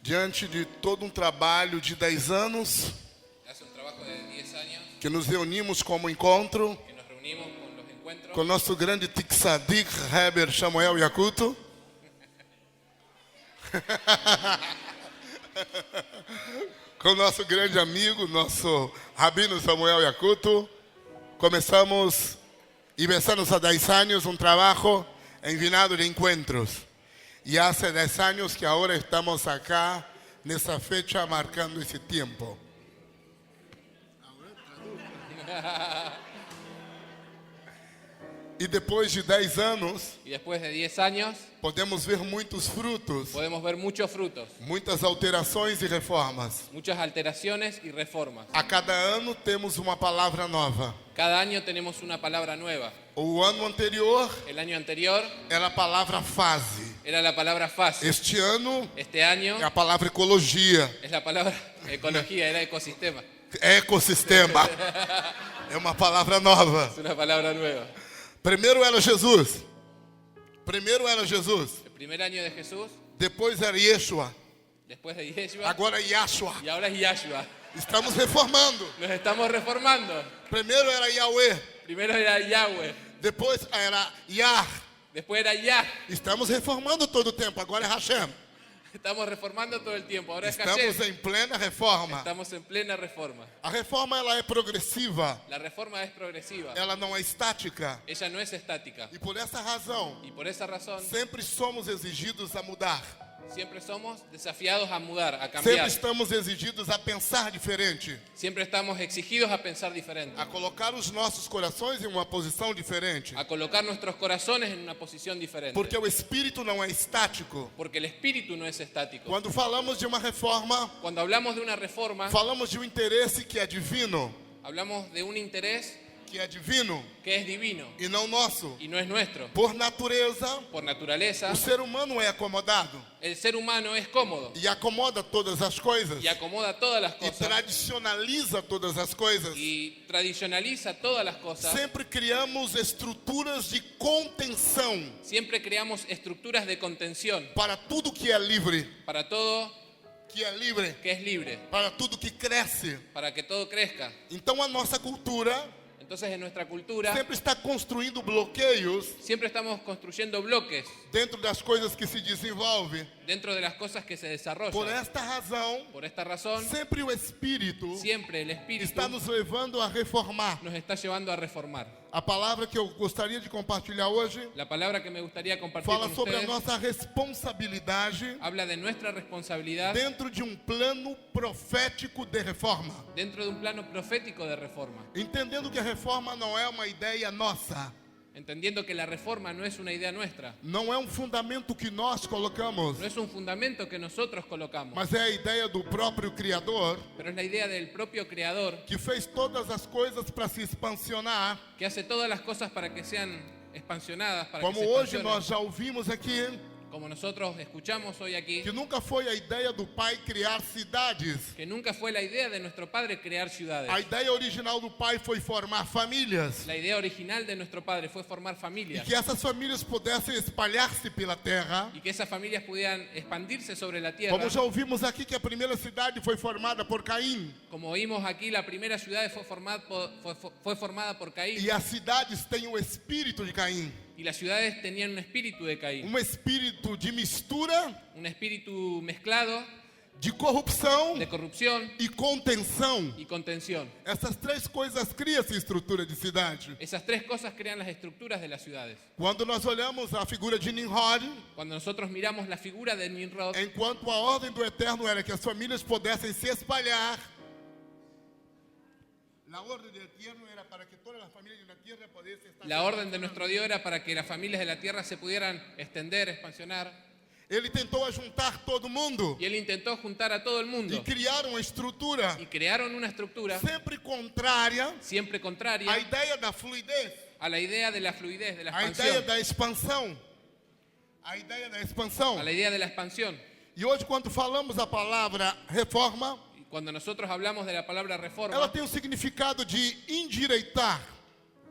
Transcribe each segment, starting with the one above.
diante de todo um trabalho de 10 anos, Hace un trabajo de 10 años que nos reunimos como encontro, que nos reunimos con los encuentros com o nosso grande Tixadik Heber Samuel Yakuto, com o nosso grande amigo, nosso Rabino Samuel Yakuto. Começamos e começamos há 10 anos um trabalho envinado de encontros. E há 10 anos que agora estamos acá, nessa fecha, marcando esse tempo. E depois de 10 anos, y después de 10 años podemos ver muitos frutos, podemos ver muchos frutos, muitas alterações e reformas. muchas alteraciones y reformas. A cada ano temos uma palavra nova. Cada año tenemos una palabra nueva. O ano anterior El año anterior era a palavra fase. era la palabra fase. Este ano Este año é a palavra ecologia, es la palabra ecología, era ecosistema. ecossistema. É uma palavra nova. Es una palabra nueva. Primeiro era Jesus. Primeiro era Jesus. El primer año de Jesús, Depois era Yeshua. después de Yeshua, Agora é Yahshua. y ahora es Yahshua. Estamos reformando. Nos estamos reformando. Primeiro era Yahweh. Primero era Yahweh, Depois era Yah. después era Yah. Estamos reformando todo o tempo. Agora é Hashem. Estamos reformando todo el tiempo. Ahora es Estamos Hashem. em plena reforma. Estamos en plena reforma. A reforma ela é progressiva. La reforma es progresiva. Ela não é estática. Ella no es estática. E por essa razão, Y por esa razón sempre somos exigidos a mudar. siempre somos desafiados a mudar, a Sempre cambiar. estamos exigidos a pensar diferente. Siempre estamos exigidos a pensar diferente. A colocar os nossos corações em uma posição diferente. A colocar nuestros corazones en una posición diferente. Porque o espírito não é estático. Porque el espíritu no es estático. Quando falamos de uma reforma, Cuando hablamos de una reforma, falamos de um interesse que é divino. hablamos de un interés Que é divino que es divino e não nosso. y no es nuestro. Por natureza, Por naturaleza, o ser humano é acomodado. el ser humano es cómodo E acomoda todas as coisas. y acomoda todas las E cosas tradicionaliza todas as coisas. y tradicionaliza todas las cosas. Sempre criamos estruturas de contenção Siempre creamos estructuras de contención para tudo que é livre. para todo Que é livre. que es libre, Para tudo que cresce. para que todo crezca. Então a nossa cultura Entonces en nuestra cultura sempre está construindo bloqueios siempre estamos construyendo bloques dentro das coisas que se desenvolvem. dentro de las cosas que se Por desarrollan. esta razão, Por esta razón, sempre o Espírito siempre el Espíritu está nos levando a reformar. nos está llevando a reformar. A palavra que eu gostaria de compartilhar hoje La palabra que me gustaría compartir fala con sobre a ustedes nossa responsabilidade habla de nuestra responsabilidad dentro de um plano profético de reforma. dentro de un plano profético de reforma. Entendendo que a reforma não é uma ideia nossa, Entendiendo que la reforma no es una idea nuestra, não é um fundamento que nós colocamos, no es un fundamento que nosotros colocamos, mas é a ideia do próprio Criador, pero es la idea del propio Creador que fez todas as coisas para se expansionar. que hace todas las cosas para que sean expansionadas, para Como que se hoje expansionen. nós já ouvimos aqui, Como nosotros escuchamos hoy aquí, que nunca foi a ideia do Pai criar cidades. que nunca fue la idea de nuestro Padre crear ciudades. A ideia original do Pai foi formar famílias. La idea original de nuestro Padre fue formar E familias que essas famílias pudessem espalhar-se pela terra. y que esas familias pudieran expandirse sobre la tierra. Como já ouvimos aqui que a primeira cidade foi formada por Caim. Como oímos aquí, la primera ciudad fue formada por Caín E as cidades têm o espírito de Caim. y las ciudades tenían un espíritu de Caín, Um espírito de mistura, un espíritu mezclado de corrupção de corrupción e contenção. y contención. Essas três coisas criam essa estrutura de cidade. Esas tres cosas crean las estructuras de las ciudades. Quando nós olhamos a figura de Nimrod, Cuando nosotros miramos la figura de Nimrod, enquanto a ordem do Eterno era que as famílias pudessem se espalhar, a ordem do Eterno era para que todas as famílias da terra pudessem estar. la orden de nuestro Dios era para que las familias de la tierra se pudieran extender, expansionar. Ele tentou ajuntar todo mundo Y él intentó juntar a todo el e mundo criar uma estrutura y crearon una estructura sempre contrária siempre contraria à ideia da fluidez, a la idea de la fluidez, de la à ideia expansión, da expansão. A ideia da expansão. a la idea de la expansión. E hoje, quando falamos a palavra reforma, Y cuando nosotros hablamos de la palabra ela reforma, tem o significado de endireitar,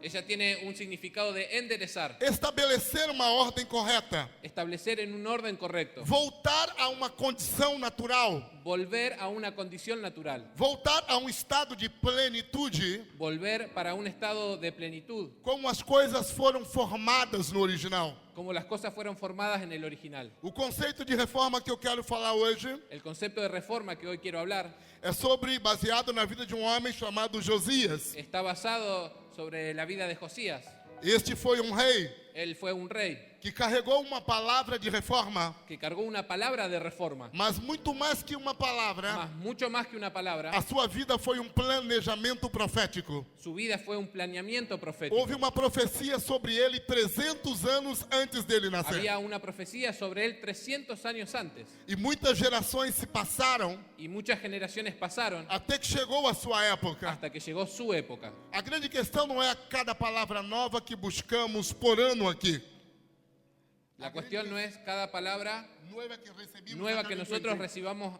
Ella tiene un significado de enderezar, estabelecer uma ordem correta, establecer en un orden correcto, voltar a uma condição natural, volver a una condición natural, voltar a um estado de plenitude, volver para un estado de plenitud, como as coisas foram formadas no original. como las cosas fueron formadas en el original. O conceito de reforma que eu quero falar hoje El concepto de reforma que hoy quiero hablar é baseado na vida de um homem chamado Josias. está basado sobre la vida de Josías. Este foi um rei Él fue un rey que carregou uma palavra de reforma, que cargó una palabra de reforma, mas muito mais que uma palavra, mucho más que una palabra. a sua vida foi um planejamento profético. Su vida fue un planeamiento profético. Houve uma profecia sobre ele 300 anos antes dele nascer. Había una profecía sobre él 300 años antes E muitas gerações se passaram y muchas generaciones pasaron até que chegou a sua época. hasta que llegó su época. A grande questão não é cada palavra nova que buscamos por ano aqui. La cuestión no es cada palabra nueva que nosotros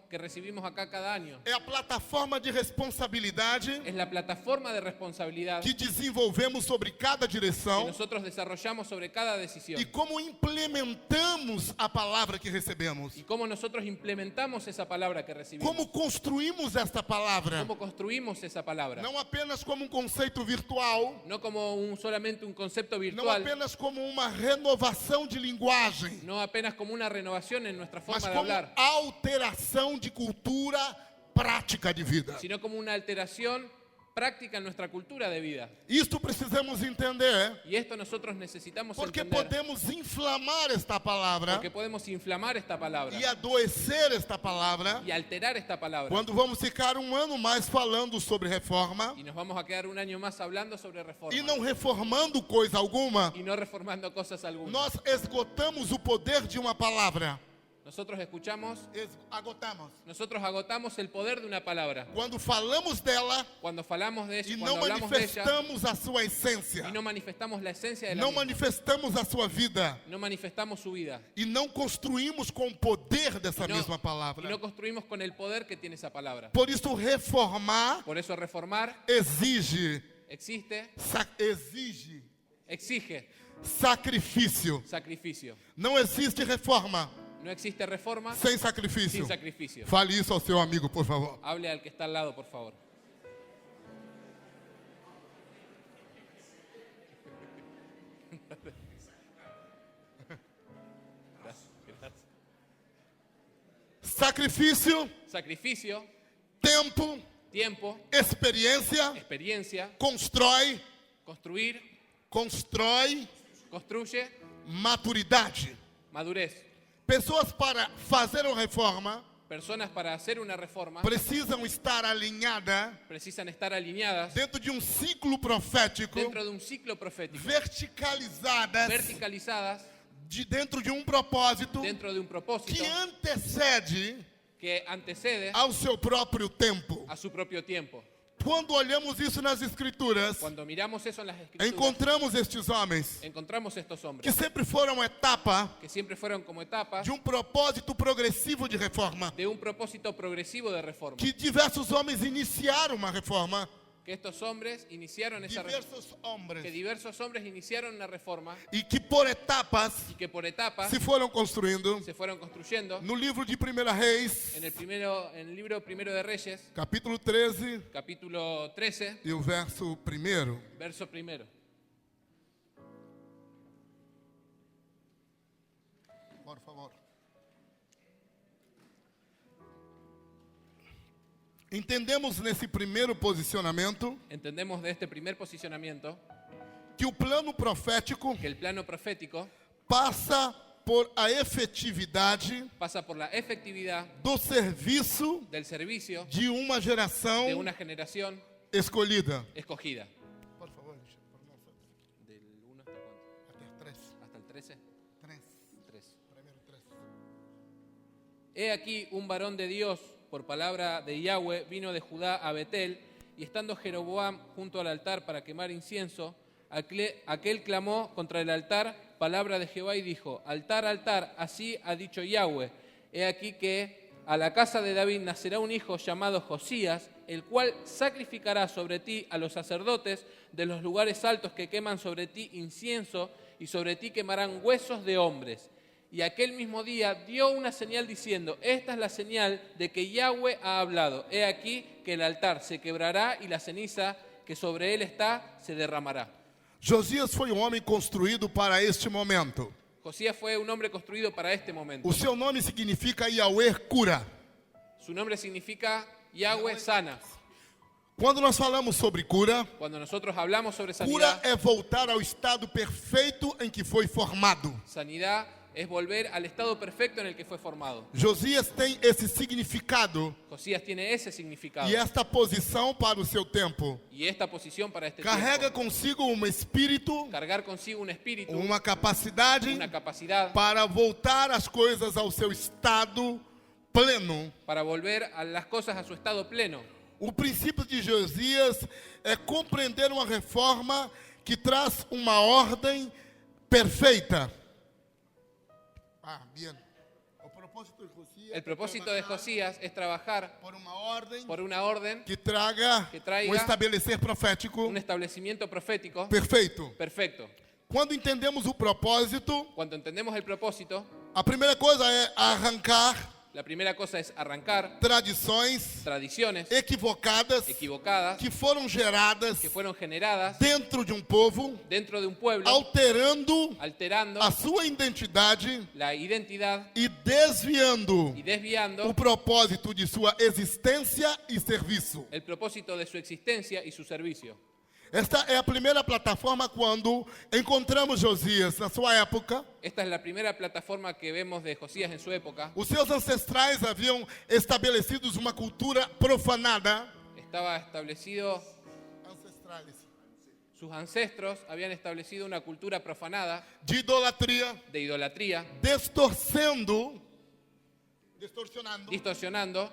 recibimos acá cada año. É a plataforma de responsabilidade Es la plataforma de responsabilidad que desenvolvemos sobre cada que direção nosotros desarrollamos sobre cada decisión e como implementamos a palavra que recebemos. y cómo nosotros implementamos esa palabra que recibimos. Como construímos esta palavra, Cómo construimos esa palabra. não apenas como um conceito virtual, No como solamente un concepto não virtual, apenas como uma renovação de linguagem, no apenas como una renovación en nuestra mas forma de como hablar, alteração de cultura prática de vida. sino como una alteración práctica en nuestra cultura de vida. Isto precisamos entender, Y esto nosotros necesitamos porque entender, podemos inflamar esta palavra porque podemos inflamar esta palabra e adoecer esta palavra y alterar esta palabra. quando vamos ficar um ano mais falando sobre reforma Y nos vamos a quedar un año más hablando sobre reforma e não reformando coisa alguma. y no reformando cosas algunas. Nós esgotamos o poder de uma palavra. Nosotros escuchamos, Agotamos. agotamos el poder de una palabra. Quando falamos dela Cuando falamos de ella, e cuando não hablamos de ella manifestamos a sua essência, y no manifestamos la esencia de la não misma, manifestamos a sua vida no manifestamos su vida e não construímos com o poder dessa y no, mesma y palavra. no construimos con el poder que tiene esa palabra. Por isso, reformar Por eso reformar exige exige sacrifício. sacrificio. Não existe reforma No existe reforma sem sacrifício. sin sacrificio. Fale isso ao seu amigo, por favor. Hable al que está al lado, por favor. Gracias. Sacrifício, Sacrificio, tempo, tiempo, experiência, experiencia, constrói construye maturidade. madurez. Pessoas para fazer uma reforma Personas para hacer una reforma precisam estar alinhadas precisan estar alineadas dentro de um ciclo profético, dentro de un ciclo profético, verticalizadas verticalizadas dentro de um propósito dentro de un propósito que antecede que antecede ao seu próprio tempo. a su propio tiempo. Quando olhamos isso nas escrituras, Cuando miramos eso en las escrituras, encontramos estes homens encontramos estos que hombres sempre foram etapa que siempre fueron como etapas de um propósito progressivo de reforma. de un propósito progresivo de reforma. Que diversos homens iniciaram uma reforma. Que estos hombres iniciaron esa reforma. Diversos homens. Que diversos hombres iniciaron una reforma E que por etapas y que por etapas se foram construindo. se fueron construyendo. No livro de 1 Reis, En el libro Primero de Reyes, capítulo 13 capítulo 13, e o verso 1. verso primero. Por favor. Entendemos nesse primeiro posicionamento Entendemos de este primer posicionamiento que o plano profético que el plano profético passa por a efetividade pasa por la efectividad do serviço del servicio de uma geração de una generación escolhida. escogida. Por favor, ¿Del 1 hasta cuánto? até 3. ¿Hasta el 13? 3. 3. Primeiro 3. He aquí un varón de Dios, por palabra de Yahweh, vino de Judá a Betel, y estando Jeroboam junto al altar para quemar incienso, aquel clamó contra el altar palabra de Jehová y dijo: altar, altar, así ha dicho Yahweh, he aquí que a la casa de David nacerá un hijo llamado Josías, el cual sacrificará sobre ti a los sacerdotes de los lugares altos que queman sobre ti incienso, y sobre ti quemarán huesos de hombres. Y aquel mismo día dio una señal diciendo: esta es la señal de que Yahweh ha hablado. He aquí que el altar se quebrará y la ceniza que sobre él está se derramará. Josias foi um homem construído para este momento. Josías fue un hombre construido para este momento. O seu nome significa Yahweh cura. Su nombre significa Yahweh sana. Quando nós falamos sobre cura, Cuando nosotros hablamos sobre cura sanidad, é voltar ao estado perfeito em que foi formado. sanidad es volver al estado perfecto en el que fue formado. Josias tem esse significado Josías tiene ese significado e esta posição para o seu tempo. y esta posición para este Carrega tiempo. consigo um espírito, Cargar consigo un espíritu, uma capacidade una capacidad para voltar as coisas ao seu estado pleno. para volver a las cosas a su estado pleno. O princípio de Josias é compreender uma reforma que traz uma ordem perfeita. Bien. O propósito de Josias El propósito de Josías es trabajar por uma ordem por una orden, que traga traiga um estabelecer profético un establecimiento profético perfeito. perfecto. Quando entendemos o propósito, Cuando entendemos el propósito, a primeira coisa é arrancar la primera cosa es arrancar tradições tradiciones equivocadas equivocadas que foram geradas que fueron generadas dentro de um povo, dentro de un pueblo, alterando alterando a sua identidade la identidad e desviando y desviando o propósito de sua existência e serviço. el propósito de su existencia y su servicio. Esta é a primeira plataforma quando encontramos Josias na sua época. Esta es la primera plataforma que vemos de Josías en su época. Os seus ancestrais haviam estabelecido uma cultura profanada. Estaba establecido, Ancestrais. sus ancestros habían establecido una cultura profanada De idolatria, de idolatría, distorcionando distorsionando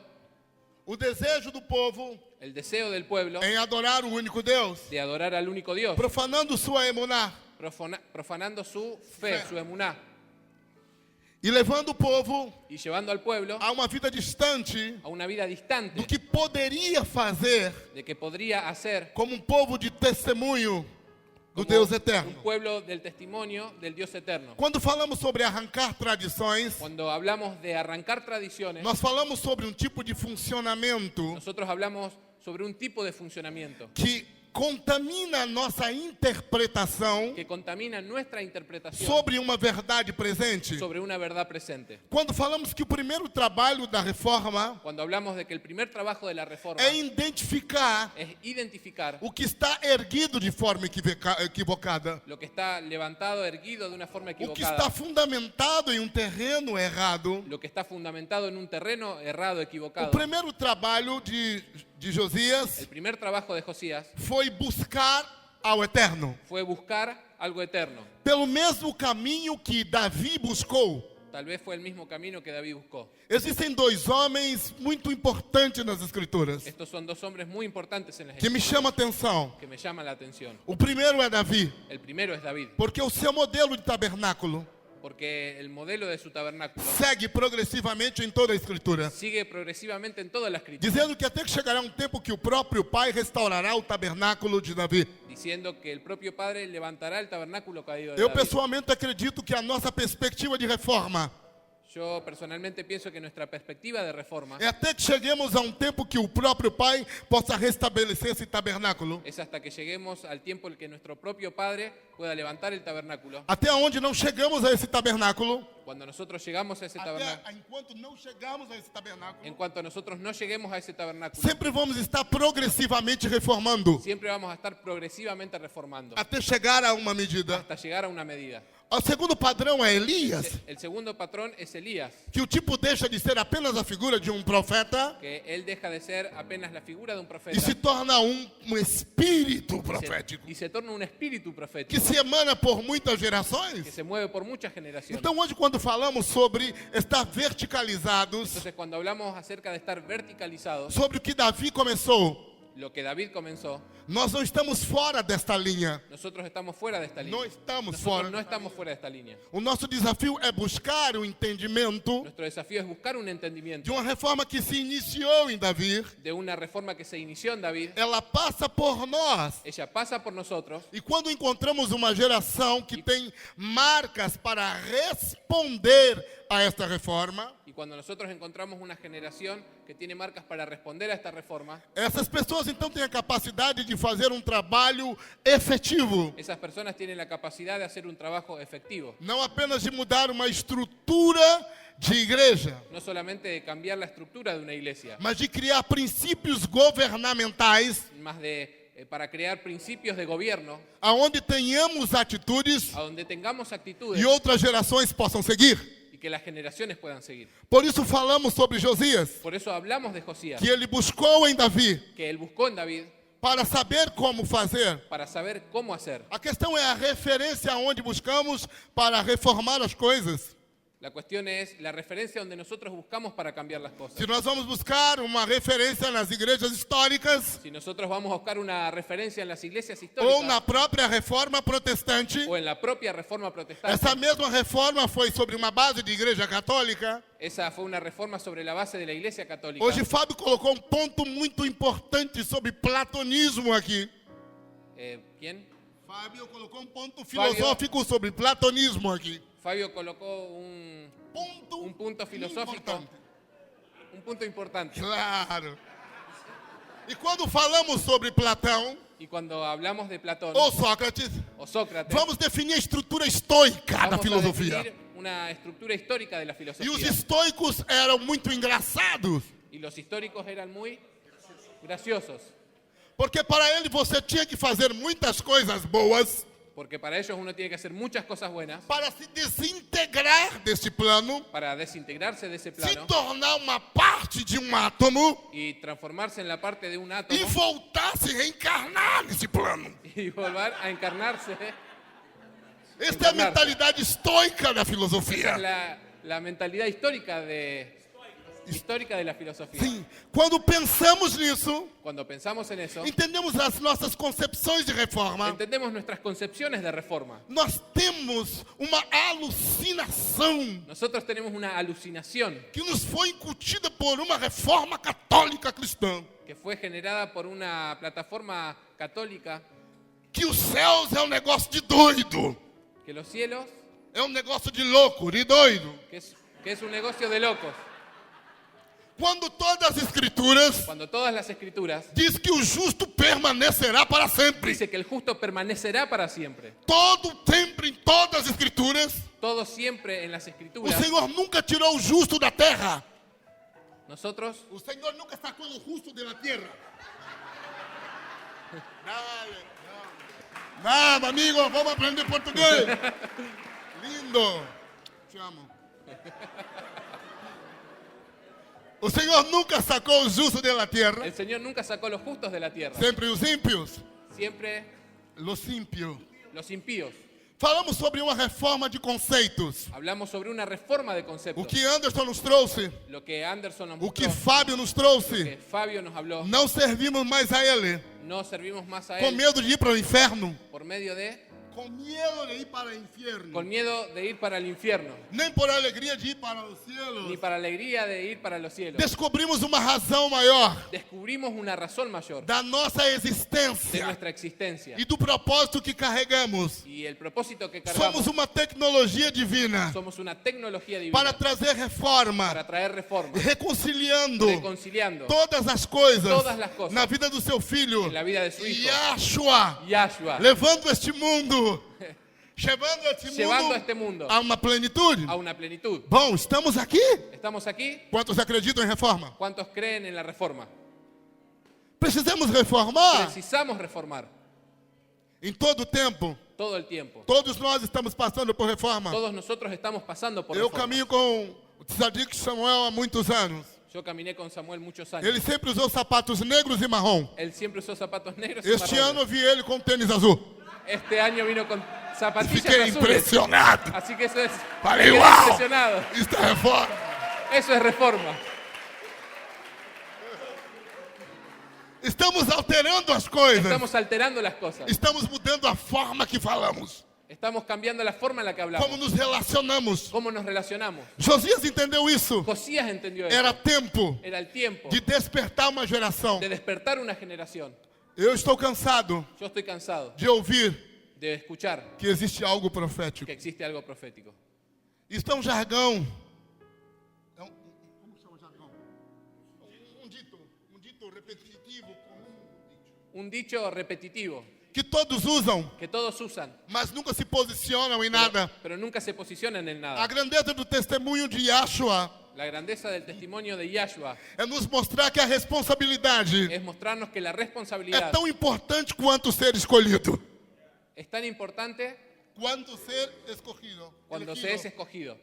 o desejo do povo el deseo del pueblo em adorar o único Deus, de adorar al único Dios, profanando sua emuná profanando su fe, su emuná, e levando o povo y llevando al pueblo a uma vida distante a una vida distante do que poderia fazer de que podría hacer como povo de testemunho do como Deus un eterno. pueblo del testimonio del Dios eterno. Quando falamos sobre arrancar tradições, Cuando hablamos de arrancar tradiciones, nós falamos sobre tipo de funcionamento nosotros hablamos sobre un tipo de funcionamiento que contamina a nossa interpretação que contamina nuestra interpretación sobre uma verdade presente. sobre una verdad presente. Quando falamos que o primeiro trabalho da reforma Cuando hablamos de que el primer trabajo de la reforma é identificar es identificar o que está erguido de forma equivocada, lo que está levantado, erguido de una forma o que equivocada, está fundamentado em um terreno errado. lo que está fundamentado en un terreno errado, O equivocado. primeiro trabalho de Josias El primer trabajo de Josías foi buscar ao Eterno, fue buscar algo eterno. pelo mesmo caminho que Davi buscou. Tal vez fue el mismo camino que David buscó. Existem dois homens muito importantes nas Escrituras Estos son dos hombres muy importantes en las que me chamam a atenção. que me llaman la atención. O primeiro é Davi, El primero es David, porque o seu modelo de tabernáculo porque el modelo de su tabernáculo segue progressivamente em toda a Escritura, sigue progresivamente en toda la escritura, dizendo que até que chegará um tempo que o próprio Pai restaurará o tabernáculo de Davi. diciendo que el propio Padre levantará el tabernáculo caído de Eu David. pessoalmente acredito que a nossa perspectiva de reforma Yo personalmente pienso que nuestra perspectiva de reforma é até que cheguemos a um tempo que o próprio Pai possa restabelecer esse tabernáculo. es hasta que lleguemos al tiempo en que nuestro propio Padre pueda levantar el tabernáculo. Até onde não chegamos a esse tabernáculo, Cuando nosotros llegamos a ese tabernáculo, enquanto não chegamos a esse tabernáculo, en cuanto nosotros no lleguemos a ese tabernáculo, sempre vamos estar progressivamente reformando, siempre vamos a estar progresivamente reformando até chegar a uma medida. hasta llegar a una medida. O segundo padrão é Elias, El segundo patrón es Elías, que o tipo deixa de ser apenas a figura de um profeta que él deja de ser apenas la figura de un profeta e se torna um espírito y profético se torna un espíritu que profético se emana por muitas que gerações. se mueve por muchas generaciones. Então hoje quando falamos sobre estar verticalizados, Entonces, cuando hablamos acerca de estar verticalizados, sobre o que Davi começou, lo que David comenzó, nós não estamos fora desta linha. nosotros estamos fuera de esta línea. No estamos Nosotros fuera. no estamos fuera de esta línea. O nosso desafio é buscar o entendimento Nuestro desafío es buscar un de entendimiento uma reforma que se iniciou em Davi. de una reforma que se inició en David. Ela passa por nós. Ella pasa por nosotros. E quando encontramos uma geração que tem marcas para responder a esta reforma, Y cuando nosotros encontramos una generación que tiene marcas para responder a esta reforma, essas pessoas então têm a capacidade de fazer um trabalho efetivo. esas personas tienen la capacidad de hacer un trabajo efectivo. Não apenas de mudar uma estrutura de igreja, No solamente de cambiar la estructura de una iglesia, mas de criar princípios governamentais más de para crear principios de gobierno aonde tenhamos atitudes a donde tengamos actitudes e outras gerações possam seguir. y que las generaciones puedan seguir. Por isso falamos sobre Josias, Por eso hablamos de Josías, que ele buscou em Davi que él buscó en David para saber como fazer. para saber cómo hacer. A questão é a referência aonde buscamos para reformar as coisas. La cuestión es la referencia donde nosotros buscamos para cambiar las cosas. Se nós vamos buscar uma referência nas igrejas históricas Si nosotros vamos a buscar una referencia en las iglesias ou na históricas própria reforma protestante, o en la propia reforma protestante, essa mesma reforma foi sobre uma base de igreja católica. esa fue una reforma sobre la base de la iglesia católica. Hoje Fábio colocou um ponto muito importante sobre platonismo aqui. ¿Quién? Fábio colocou um ponto filosófico sobre platonismo aqui. Fabio colocó un punto filosófico, importante. un punto importante. Claro. E quando falamos sobre Platão Y cuando hablamos de Platón ou Sócrates, o Sócrates, vamos definir a estrutura estoica da vamos a filosofia. definir una estructura histórica de la E os filosofía. estoicos eram muito engraçados, Y los históricos eran muy graciosos, porque para ele você tinha que fazer muitas coisas boas porque para ellos uno tiene que hacer muchas cosas buenas para se desintegrar deste plano, para desintegrarse de ese se plano tornar uma parte de um átomo y transformarse en la parte de un e átomo voltar a se reencarnar nesse plano. y volver a encarnarse. Esta é a mentalidade estoica da Esa filosofia. es la mentalidad histórica de la filosofía. Sim, quando pensamos nisso, Cuando pensamos en eso, entendemos as nossas concepções de reforma, entendemos nuestras concepciones de reforma. nós temos uma alucinação Nosotros tenemos una alucinación que nos foi incutida por uma reforma católica cristã, que fue generada por una plataforma católica, que os céus é um negócio de doido, que los cielos, é um negócio de louco, de doido. que es un negocio de locos. Quando todas as escrituras Cuando todas las escrituras diz que o justo permanecerá para sempre. dice que el justo permanecerá para siempre. Todo tempo em todas as escrituras, Todo siempre en las o escrituras. Senhor nunca tirou o justo da terra. Nosotros O Senhor nunca sacou o justo da terra. Nada, amigo, vamos aprender português. Lindo. Te amo. O Senhor nunca sacou o justo da terra. El Señor nunca sacó los justos de la tierra. Sempre os ímpios. Siempre Los ímpios. los impíos. Falamos sobre uma reforma de conceitos. Hablamos sobre una reforma de O conceptos. que Anderson nos trouxe, Lo que Anderson nos o que mostró, Fábio nos que trouxe, Fabio nos habló, não servimos mais a ele. no servimos más a Com él medo de ir para o inferno. por medio de, Com medo de ir para o inferno. con miedo de ir para el infierno, Nem por alegria de ir para os cielos. ni para alegría de ir para los cielos. Descobrimos uma razão maior Descubrimos una razón mayor da nossa de existência nuestra existencia e do propósito que carregamos. y el propósito que Somos cargamos. uma tecnologia divina Somos una tecnología para divina trazer reforma, para traer reforma, reconciliando reconciliando todas as coisas todas as coisas na vida do seu filho, en la vida de su hijo, Yahshua, Yahshua, levando este mundo, llevando a este mundo a uma plenitude. a una plenitud. Bom, estamos aqui. ¿Estamos aquí? Quantos acreditam em reforma? ¿Cuántos creen en la reforma? Precisamos reformar Precisamos reformar em todo o tempo. todo el tiempo. Todos nós estamos passando por reforma. Todos nosotros estamos pasando por Eu reforma. caminho com o Tzadik Samuel há muitos anos. Yo caminé con Samuel muchos años. Ele sempre usou sapatos negros e marrom. Él siempre usó zapatos negros y Este marrones. ano eu vi ele com tênis azul. Este año vino con zapatillas Fiquei azules. impressionado. Así que eso es. Falei, quedé uau! impresionado. Isso é reforma. Eso es reforma. Estamos alterando as coisas. Estamos alterando las cosas. Estamos mudando a forma que falamos. Estamos cambiando la forma en la que hablamos. Como nos relacionamos. Cómo nos relacionamos. Josias entendeu isso. Josías entendió eso. Era tempo Era el tiempo de despertar uma geração. de despertar una generación. Eu estou cansado Yo estoy cansado de ouvir de escuchar que existe algo profético. que existe algo profético. Isso é um jargão. Como chama o jargão? Um dito repetitivo comum. Un dicho repetitivo Que todos usam, que todos usan, mas nunca se posicionam em nada. pero nunca se posicionan en A nada. grandeza do testemunho de Yahshua La grandeza del testimonio de Yahshua é nos mostrar que a responsabilidade es mostrarnos que la é responsabilidad tão importante quanto ser escolhido. es tan importante Quanto ser escolhido. cuando se es escogido.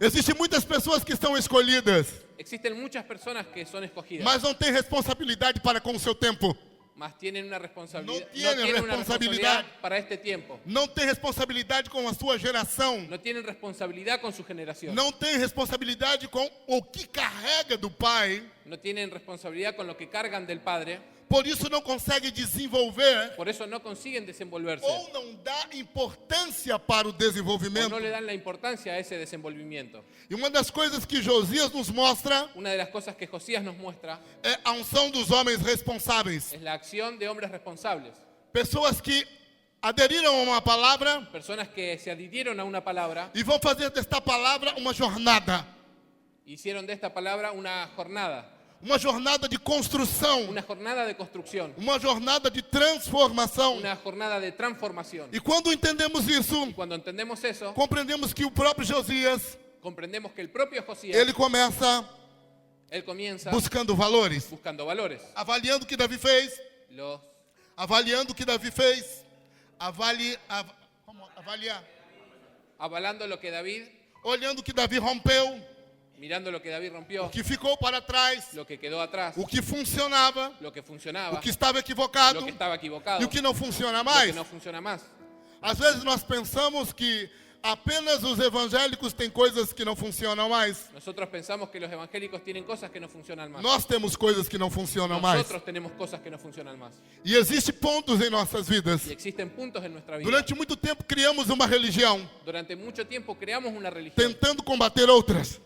Existem muitas pessoas que estão escolhidas, Existen muchas personas que son escogidas, mas não têm responsabilidade para com o seu tempo. mas tienen una responsabilidad, No tienen una responsabilidad para este tiempo. Não têm responsabilidade com a sua geração. No tienen responsabilidad con su generación. Não têm responsabilidade com o que carrega do pai. No tienen responsabilidad con lo que cargan del Padre. Por isso não consegue desenvolver Por eso no consiguen desenvolverse. ou não dá importância para o O desenvolvimento. no le dan la importancia a ese desenvolvimiento. E uma das coisas que Josias nos mostra Una de las cosas que Josías nos muestra é a unção dos homens responsáveis. es la acción de hombres responsables. Pessoas que aderiram a uma palavra Personas que se adhirieron a una palabra, e vão fazer desta palavra uma jornada. hicieron de esta palabra una jornada De construção. de construcción, Uma jornada de transformação. una jornada de transformación. E quando entendemos isso, Cuando entendemos eso, compreendemos que o próprio Josias, comprendemos que el propio Josías, ele começa él comienza buscando valores. buscando valores. Avaliando o que Davi fez. Los Avaliando o que Davi fez. Avaliar. avalando lo que David, Olhando o que Davi rompeu. mirando lo que David rompió, O que ficou para trás. lo que quedó atrás, O que funcionava. lo que funcionaba, O que estava equivocado. lo que estaba equivocado, E o que não funciona lo que mais. no funciona más. Às vezes nós pensamos que apenas os evangélicos têm coisas que não funcionam mais. Nosotros pensamos que los evangélicos tienen cosas que no funcionan más. Nós temos coisas que não funcionam mais. Nosotros tenemos cosas que no funcionan más. E existem pontos em nossas vidas. Y existen puntos en nuestra vida. Durante muito tempo criamos uma religião, Durante mucho tiempo creamos una religión tentando combater outras.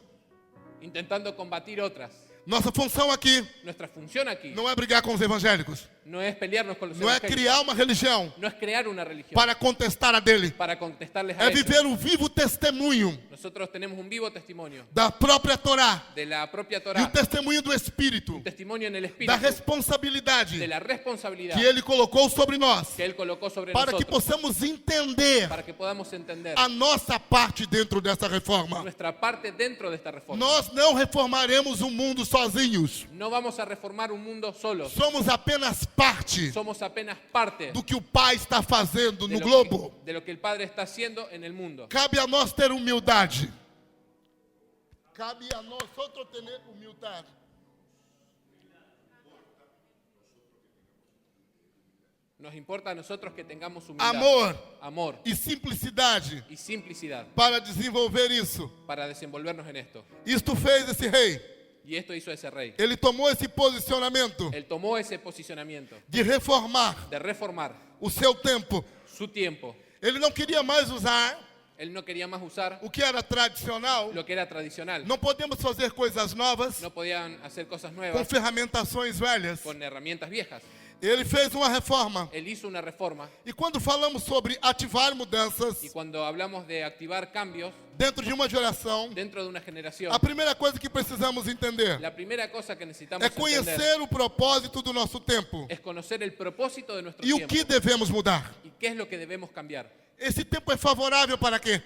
intentando combatir otras. Nossa função aqui Nuestra función aquí não é brigar com os evangélicos. no es pelearnos con los Não é evangélicos. criar uma religião No es crear una religión para contestar a dele. para contestarles a É ellos. viver o vivo testemunho Nosotros tenemos un vivo testimonio da própria Torá. de la propia E o Torá, testemunho do Espírito. un testimonio en el Da Espíritu, responsabilidade de la responsabilidad que ele colocou sobre nós. que Él colocó sobre Para que nosotros, possamos entender para que podamos entender a nossa parte dentro dessa reforma. nuestra parte dentro de esta reforma. Nós não reformaremos o mundo sozinhos. No vamos a reformar un mundo solos, Somos apenas parte somos apenas parte do que o Pai está fazendo de no lo globo. de lo que el Padre está haciendo en el mundo. Cabe a nós ter humildade. Cabe a nós outro ter humildade. Nos importa a nosotros que tengamos humildad, amor E simplicidade y simplicidad para desenvolver isso. para desenvolvernos en esto. Isto fez esse rei. Y esto hizo ese rey. Ele tomou esse posicionamento Él tomó ese posicionamiento de reformar de reformar o seu tempo. su tiempo. Ele não queria mais usar Él no quería más usar o que era tradicional. lo que era tradicional. Não podemos fazer coisas novas No podían hacer cosas com nuevas ferramentações velhas. con herramientas viejas. Ele fez uma reforma. Él hizo una reforma. E quando falamos sobre ativar mudanças Y cuando hablamos de activar cambios dentro de uma geração, dentro de una generación, a primeira coisa que precisamos entender la primera cosa que necesitamos é entender conhecer o propósito do nosso tempo es conocer el propósito de nuestro e o tiempo que devemos mudar. y qué es lo que debemos cambiar. Esse tempo é favorável para quê?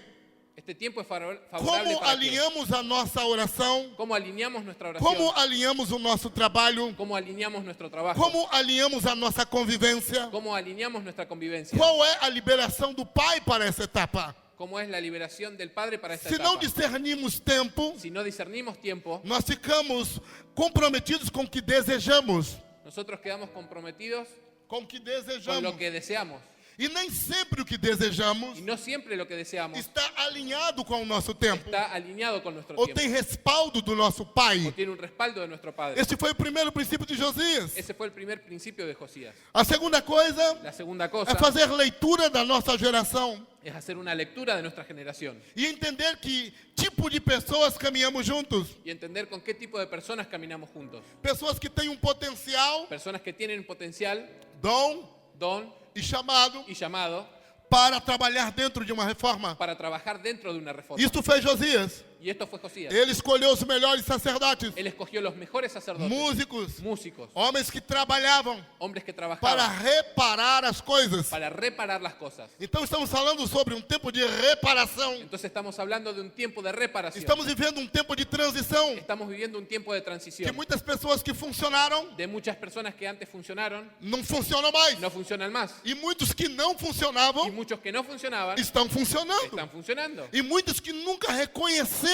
Este tiempo es favorable Como para qué? alinhamos a nossa oração? ¿Cómo alineamos nuestra oración? Como alinhamos o nosso trabalho? ¿Cómo alineamos nuestro trabajo? Como alinhamos a nossa convivência? ¿Cómo alineamos nuestra convivencia? Qual é a liberação do Pai para essa etapa? ¿Cómo es la liberación del Padre para esta Se não etapa? discernimos tempo, Si no discernimos tiempo, nós ficamos comprometidos com o que desejamos. nosotros quedamos comprometidos Com o que con desejamos. lo que deseamos. E nem sempre o que desejamos y no siempre lo que deseamos está alinhado com o nosso tempo. está alineado con nuestro Ou tiempo tem respaldo do nosso o pai. tiene un respaldo de nuestro Padre. Este foi o primeiro princípio de Josias. Ese fue el primer principio de Josías. A segunda coisa La segunda cosa é fazer leitura da nossa geração es hacer una lectura de nuestra generación e entender que tipo de pessoas caminhamos juntos. y entender con qué tipo de personas caminamos juntos. Pessoas que têm um potencial, Personas que tienen potencial, dom don e chamado y llamado para trabalhar dentro de uma reforma. para trabajar dentro de una reforma. Isto fez Josias. Y esto fue Josías. Ele escolheu os melhores sacerdotes, Él escogió los mejores sacerdotes, músicos, músicos, homens que trabalhavam hombres que para trabajaban reparar as coisas. para reparar las cosas. Então estamos falando sobre um tempo de reparação. Entonces estamos hablando de un tiempo de reparación. Estamos vivendo um tempo de transição. Estamos viviendo un tiempo de Que transición. muitas pessoas que funcionaram De muchas personas que antes funcionaron, não funcionam mais. no funcionan más. E muitos que não Y funcionavam muchos que no funcionaban, estão funcionando. están funcionando. E muitos que nunca reconhecemos.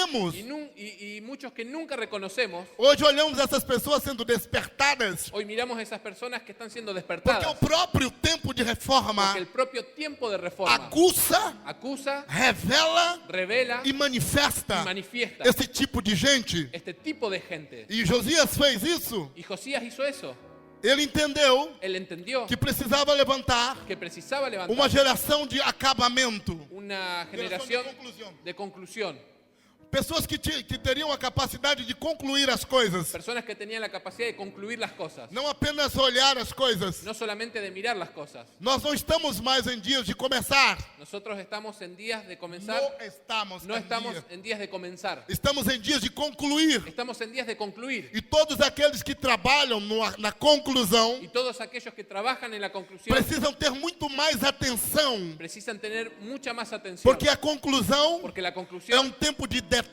Y muchos que nunca reconocemos, Hoje olhamos essas pessoas sendo despertadas. hoy miramos a esas personas que están siendo Porque despertadas. o próprio tempo de reforma Porque el propio tiempo de reforma aguça, acusa, revela revela e manifesta y manifiesta esse tipo de gente. este tipo de gente. E Josias fez isso. Y Josías hizo eso. Ele entendeu Él entendió que precisava levantar que precisaba uma levantar geração de acabamento. una generación conclusão. de conclusión. Pessoas que teriam a capacidade de concluir as coisas. Personas que tenían la capacidad de concluir las cosas. Não apenas olhar as coisas. No solamente de mirar las cosas. Nós não estamos mais em dias de começar. Nosotros estamos en días de comenzar. Não estamos, No estamos en días de comenzar. Estamos em dias de concluir. Estamos en días de concluir. E todos aqueles que trabalham na conclusão Y todos aquellos que trabajan en la conclusión precisam ter muito mais atenção. precisan tener mucha más atención. Porque a conclusão Porque la é conclusión um tempo de detalhes.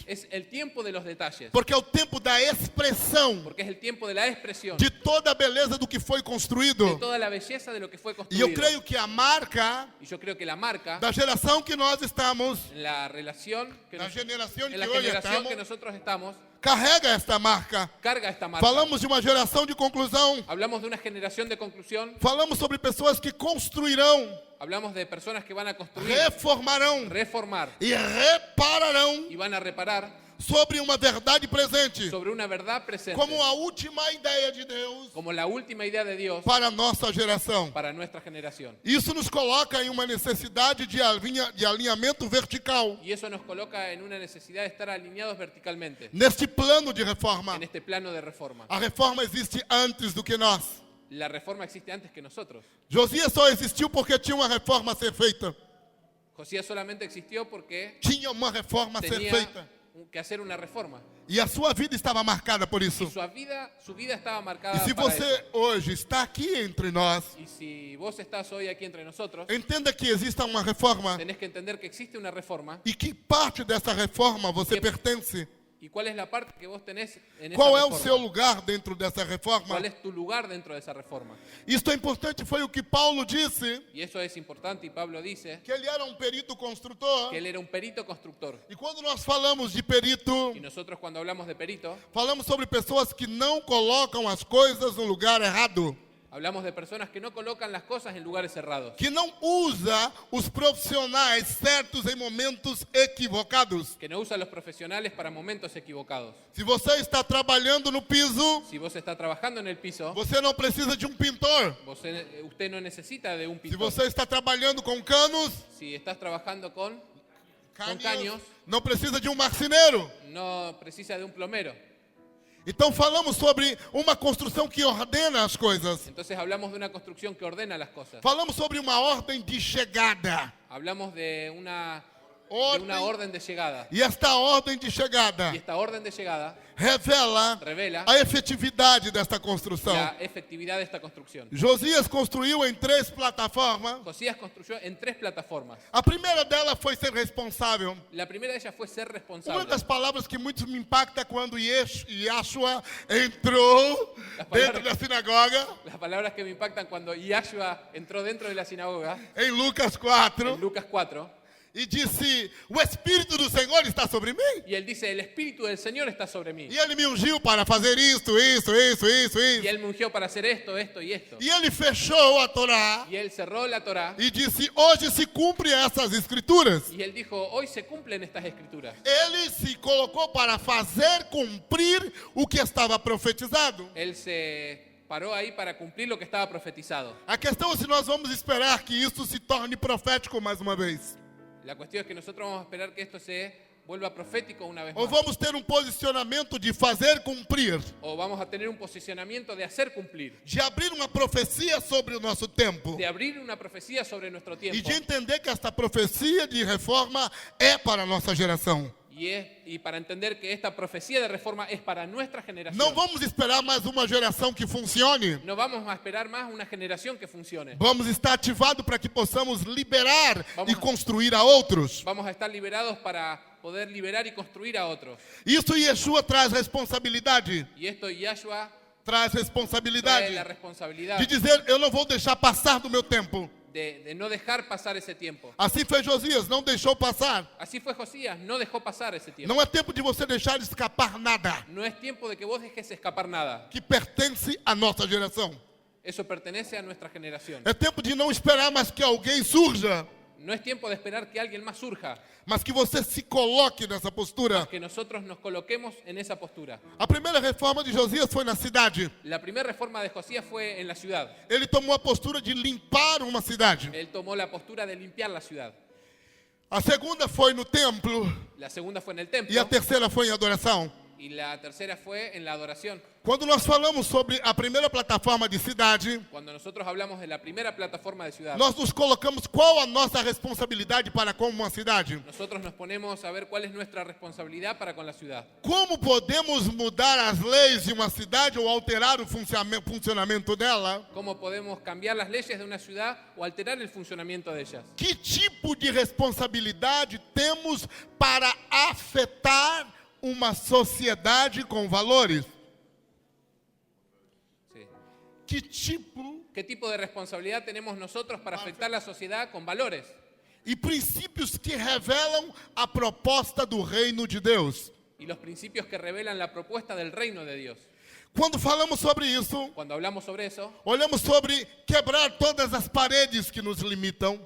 es el tiempo de los detalles. Porque é o tempo da expressão Porque es el tiempo de la expresión. de toda a beleza do que foi De construído. toda la belleza de lo que fue E construido. eu creio que a marca Y yo creo que la marca da geração que nós estamos, en la relación que da nos- generação en que la hoje generación estamos, que nosotros estamos, carrega esta marca. carga esta marca. Falamos de uma geração de conclusão. Hablamos de una generación de conclusión. Falamos sobre pessoas que construirão, Hablamos de personas que van a construir, reformarão reformar e repararão y van a reparar sobre uma verdade presente, sobre una verdad presente. como a última ideia de Deus Como la última idea de Dios para a nossa geração. para nuestra generación. Isso nos coloca em uma necessidade de alinhamento vertical Y eso nos coloca en una necesidad de estar alineados verticalmente neste plano de reforma. en este plano de reforma. A reforma existe antes do que nós. La reforma existe antes que nosotros. Josias só existiu porque tinha uma reforma a ser feita. Josías solamente existió porque Tinha uma reforma a ser tenía feita. que hacer una reforma. E a sua vida estava marcada por isso. Y su vida estaba marcada E se para você eso. hoje está aqui entre nós, Y si vos estás hoy aquí entre nosotros, entenda que exista uma reforma tenés que entender que existe una reforma. e que parte dessa reforma você Que- pertence. ¿Y cuál es la parte que vos tenés en esa Qual é o reforma? seu lugar dentro dessa reforma? ¿Cuál es tu lugar dentro de esa reforma? Isto é importante, foi o que Paulo disse, Y eso es importante y Pablo dice que ele era um perito construtor. que él era un perito constructor. E quando nós falamos de perito, Y nosotros cuando hablamos de perito, falamos sobre pessoas que não colocam as coisas no lugar errado, hablamos de personas que no colocan las cosas en lugares cerrados, que não usa os profissionais certos em momentos equivocados. que no usan los profesionales para momentos equivocados. Se você está trabalhando no piso, Si vos estás trabajando en el piso, você não precisa de um pintor. usted no necesita de un Se pintor. você está trabalhando com canos, Si estás trabajando con caños, não precisa de um marceneiro. no precisa de un plomero. Então falamos sobre uma construção que ordena as coisas. Entonces hablamos de una construcción que ordena las cosas. Falamos sobre uma ordem de chegada. Hablamos de una Ordem. orden de llegada. E esta ordem de chegada Y esta orden de llegada revela revela a efetividade desta construção. la efectividad de esta construcción. Josias construiu em 3 plataformas. Josías construyó en 3 plataformas. A primeira dela foi ser responsável. La primera de ellas fue ser Uma responsable. das palavras que muito me impacta é quando Yeshua entrou Las dentro palavras- da sinagoga, Las palabras que me impactan cuando Yahshua entró dentro de la sinagoga, em Lucas en 4, Lucas 4, e disse: o Espírito do Senhor está sobre mim. Y él dice, el Espíritu del Señor está sobre mí. E ele me ungiu para fazer isto, isso, isso, isso, Y isso. él me ungió para hacer esto, esto y esto. E ele fechou a Torá Y él cerró la Torá. e disse: hoje se cumpre essas escrituras. Y él dijo, hoy se cumplen estas escrituras. Ele se colocou para fazer cumprir o que estava profetizado. Él se paró ahí para cumplir lo que estaba profetizado. A questão é se nós vamos esperar que isso se torne profético mais uma vez. La cuestión es que nosotros vamos a esperar que esto se vuelva profético una vez Ou más. vamos ter um posicionamento de fazer cumprir, O vamos a tener un posicionamiento de hacer cumplir. de abrir uma profecia sobre o nosso tempo. De abrir una profecía sobre nuestro E tiempo. de entender que esta profecia de reforma é para a nossa geração. Y para entender que esta profecía de reforma es para nuestra generación. Não vamos esperar mais uma geração que funcione. No vamos a esperar más una generación que funcione. Vamos estar ativados para que possamos liberar Vamos e a- construir a outros. Vamos a estar liberados para poder liberar y construir a otros. Isso Yeshua traz responsabilidade. Y esto Yahshua Traz trae responsabilidade la responsabilidad de dizer: eu não vou deixar passar do meu tempo. de no dejar pasar ese tiempo. Assim fez Josias, não deixou passar. Así fue Josías, no dejó pasar esse tiempo. Não é tempo de você deixar escapar nada No es tiempo de que vos dejes escapar nada. que pertence à nossa geração. Eso pertenece a nuestra generación. É tempo de não esperar mais que alguém surja, No es tiempo de esperar que alguien más surja, mas que você se coloque nessa postura. que nosotros nos coloquemos en esa postura. A primeira reforma de Josias foi na cidade. La primera reforma de Josías fue en la ciudad. Ele tomou a postura de limpar uma cidade. Él tomó la postura de limpiar la ciudad. A segunda foi no templo. La segunda fue en el E a templo. terceira foi em adoração. Y la tercera fue en la adoración. Quando nós falamos sobre a primeira plataforma de cidade, Cuando nosotros hablamos de la primera plataforma de ciudad, nós nos colocamos qual a nossa responsabilidade para com uma cidade. nosotros nos ponemos a ver cuál es nuestra responsabilidad para con la ciudad. Como podemos mudar as leis de uma cidade ou alterar o funcionamento dela? ¿Cómo podemos cambiar las leyes de una ciudad o alterar el funcionamiento de ellas? Que tipo de responsabilidade temos para afetar uma sociedade com valores? Sí. Que tipo ¿Qué tipo de responsabilidad tenemos nosotros para afectar la sociedad con valores e princípios que revelam a proposta do reino de Deus? y los principios que revelan la propuesta del reino de Dios? Quando falamos sobre isso, Cuando hablamos sobre eso, olhamos sobre quebrar todas as paredes que nos limitam.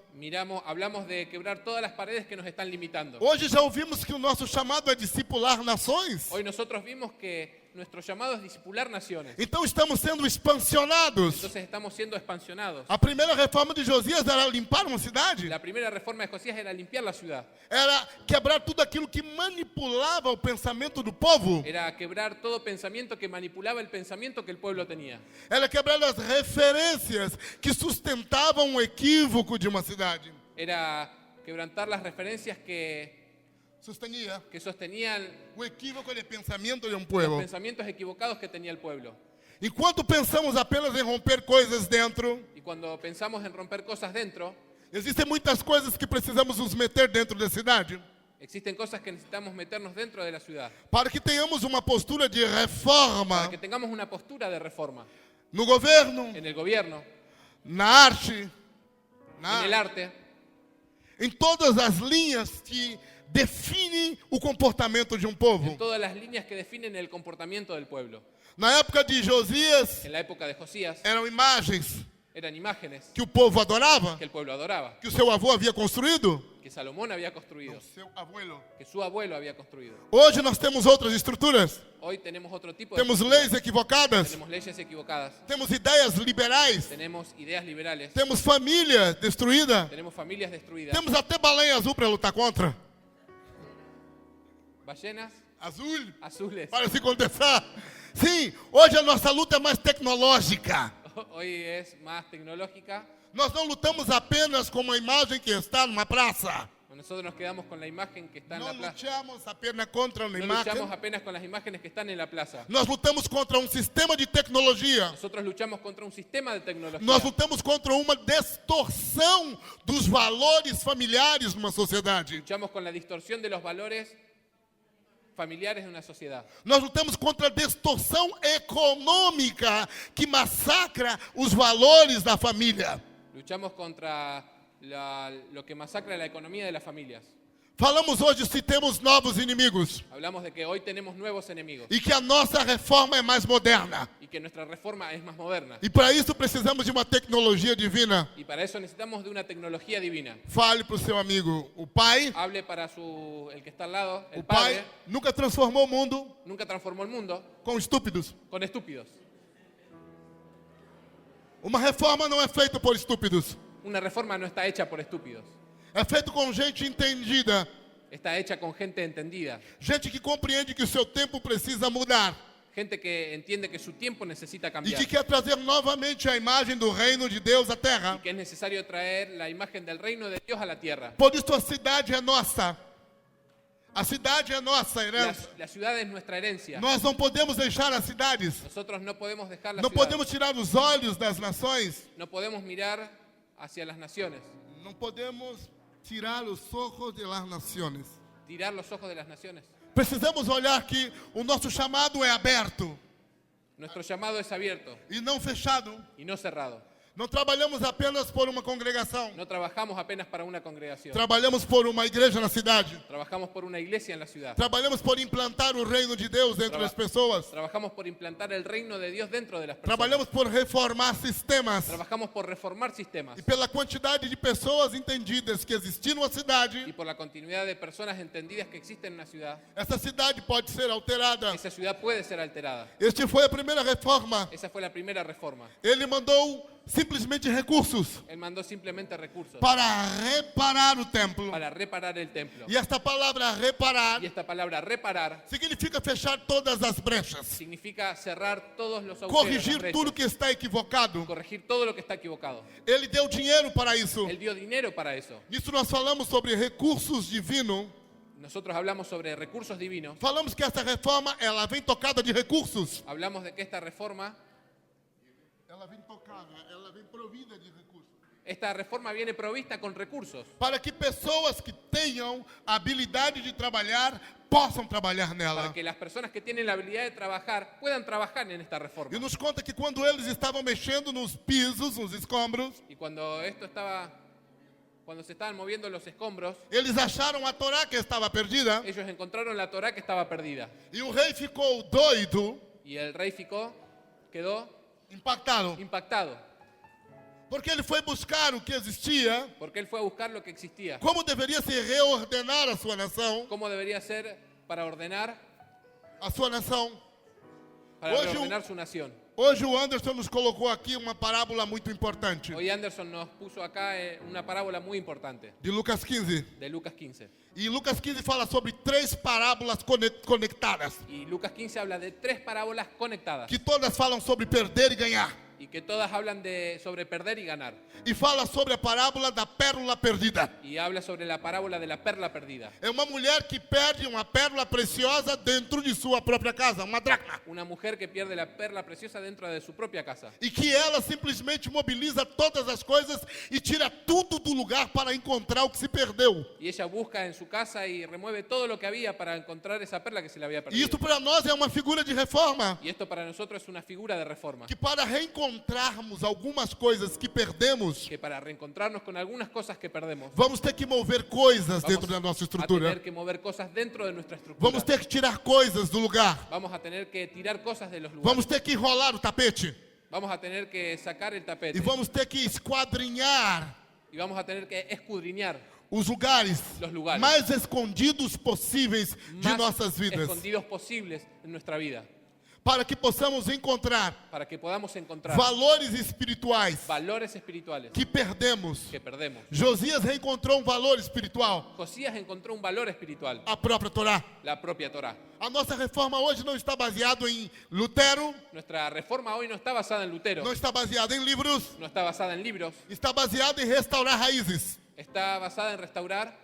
hablamos de quebrar todas las paredes que nos están limitando. Hoje já ouvimos que o nosso chamado é discipular nações. Hoy nosotros vimos que nuestro llamado es discipular naciones. Então estamos sendo expansionados. Entonces estamos siendo expansionados. A primeira reforma de Josias era limpar uma cidade. La primera reforma de Josías era limpiar la ciudad. Era quebrar tudo aquilo que manipulava o pensamento do povo. Era quebrar todo pensamiento que manipulaba el pensamiento que el pueblo tenía. Era quebrar as referências que sustentavam o equívoco de uma cidade. Era quebrantar las referencias que sostenían O equívoco de pensamento de um los povo. pensamientos equivocados que tenía el pueblo. Enquanto pensamos apenas em romper coisas dentro, Y cuando pensamos en romper cosas dentro, existem muitas coisas que precisamos nos meter dentro da cidade existen cosas que necesitamos meternos dentro de la ciudad. para que tenhamos uma postura de reforma Para que tengamos una postura de reforma no governo, en el gobierno, na arte, en el arte, em todas as linhas que definem o comportamento de um povo. en todas las líneas que definen el comportamiento del pueblo. Na época de Josias, En la época de Josías eram imagens eran imágenes que o povo adorava, que el pueblo adoraba, que o seu avô havia construído. que Salomón había construido, Seu abuelo. que su abuelo había construido. Hoje nós temos outras estruturas. Hoy tenemos otro tipo de Temos estructura. leis equivocadas. Tenemos leyes equivocadas, Temos ideias liberais. tenemos ideas liberales, Temos família destruída. tenemos familias destruidas, Temos até baleia azul para lutar contra. ballenas Azul. azules. Para se contestar. Sim, hoje a nossa luta é mais tecnológica. Hoy es más tecnológica. Nós não lutamos apenas com uma imagem que está numa praça. Nosotros nos quedamos con la imagen que está en Não la plaza. lutamos apenas contra uma No imagem. luchamos apenas con las imágenes que están en la plaza. Nós lutamos contra um sistema de tecnologia. Nosotros luchamos contra un sistema de tecnología. Nós lutamos contra uma distorção dos valores familiares numa sociedade. Luchamos con la distorsión de los valores familiares de una sociedad. Nós lutamos contra a distorção econômica que massacra os valores da família. Luchamos contra lo que masacra la economía de las familias. Falamos hoje se temos novos inimigos Hablamos de que hoy tenemos nuevos enemigos e que a nossa reforma é mais moderna. y que nuestra reforma es más moderna. E para isso precisamos de uma tecnologia divina. Y para eso necesitamos de una tecnología divina. Fale para o seu amigo, o Pai, Hable para el que está al lado, el o Pai Padre, nunca transformou o mundo nunca transformó el mundo com estúpidos. con estúpidos. Uma reforma não é feita por estúpidos. Una reforma no está hecha por estúpidos. É feito com gente entendida, Está hecha con gente entendida. gente que compreende que o seu tempo precisa mudar Gente que entiende que su tiempo necesita e cambiar. que quer trazer novamente a imagem do reino de Deus à terra. Y que es necesario traer la imagen del reino de Dios a la tierra. Por isso a cidade é nossa. A cidade é nossa La, herança. la ciudad es nuestra herencia. Nós não podemos deixar as cidades. Nosotros no podemos dejar la Não ciudad. podemos tirar os olhos das nações. No podemos mirar hacia las naciones. Não podemos tirar os ojos das nações. Tirar los ojos de las naciones. Precisamos olhar que o nosso chamado é aberto Nuestro llamado es abierto e não fechado. y no cerrado. Não trabalhamos apenas por uma congregação. No trabajamos apenas para una congregación. Trabalhamos por uma igreja na cidade. Trabajamos por una iglesia en la ciudad. Trabalhamos por implantar o reino de Deus dentro das pessoas. Trabajamos por implantar el reino de Dios dentro de las personas. Trabalhamos por reformar sistemas. Trabajamos por reformar sistemas. E pela quantidade de pessoas entendidas que existem numa Y cidade, por la continuidad de personas entendidas que existen en una ciudad, essa cidade pode ser alterada. esa ciudad puede ser alterada. Este foi a primeira reforma. Esa fue la primera reforma. Ele mandou simplesmente recursos Él mandó simplemente recursos para reparar o templo. para reparar el templo. E esta palavra reparar Y esta palabra reparar significa fechar todas as brechas, significa cerrar todos los agujeros, las corrigir brechas, tudo que está equivocado. corregir todo lo que está equivocado. Ele deu dinheiro para isso. Él dio dinero para eso. Nisso nós falamos sobre recursos divinos. Nosotros hablamos sobre recursos divinos. Falamos que essa reforma ela vem tocada de recursos. Hablamos de que esta reforma Ela vem provida de recursos. Esta reforma viene provista con recursos Para que pessoas que tenham a habilidade de trabalhar possam trabalhar para nela. que las personas que tienen la habilidad de trabajar puedan trabajar en esta E reforma. nos conta que quando eles estavam mexendo nos pisos, nos escombros, Y cuando se estaban moviendo los escombros, eles acharam a Torá que estava perdida. ellos encontraron la Torá que estaba perdida. E o rei ficou doido, Y el rey quedó impactado, impactado, porque ele foi buscar o que existia, porque él fue a buscar lo que existía. como deveria se reordenar a sua nação, ¿Cómo debería ser para ordenar Hoje reordenar su nación? Hoje o Anderson nos colocou aqui uma parábola muito importante, Hoy Anderson nos puso acá una parábola muy importante de Lucas 15. de Lucas 15. E Lucas 15 fala sobre 3 parábolas conectadas, Y Lucas 15 habla de 3 parábolas conectadas que todas falam sobre perder e ganhar. y que todas hablan sobre perder y ganar. E fala sobre a parábola da pérola perdida. Y habla sobre la parábola de la perla perdida. É uma mulher que perde uma pérola preciosa dentro de sua própria casa, uma dracma. Una mujer que pierde la perla preciosa dentro de su propia casa. E que ela simplesmente mobiliza todas as coisas e tira tudo do lugar para encontrar o que se perdeu. Y ella busca en su casa y remueve todo lo que había para encontrar esa perla que se le había E perdido. isso para nós é uma figura de reforma. Y esto para nosotros es una figura de reforma. Que para reencontrarmos algumas coisas que perdemos, Que para reencontrarnos con algunas cosas que perdemos, vamos ter que mover coisas dentro da nossa a estrutura. tener que mover cosas dentro de nuestra estructura. Vamos ter que tirar coisas do lugar. Vamos a tener que tirar cosas de los lugares. Vamos ter que enrolar o tapete. Vamos a tener que sacar el tapete. E vamos ter que esquadrinhar Y vamos a tener que escudriñar os lugares Los lugares. mais escondidos possíveis de más nossas vidas, escondidos posibles en nuestra vida, para que possamos encontrar para que podamos encontrar valores espirituais valores espirituales que perdemos. que perdemos. Josias reencontrou um valor espiritual, Josías encontró un valor espiritual, a própria Torá. la propia Torá. A nossa reforma hoje não está baseada em Lutero, Nuestra reforma hoy no está basada en Lutero, não está baseada em livros, no está basada en libros, está baseada em restaurar raízes. está basada en restaurar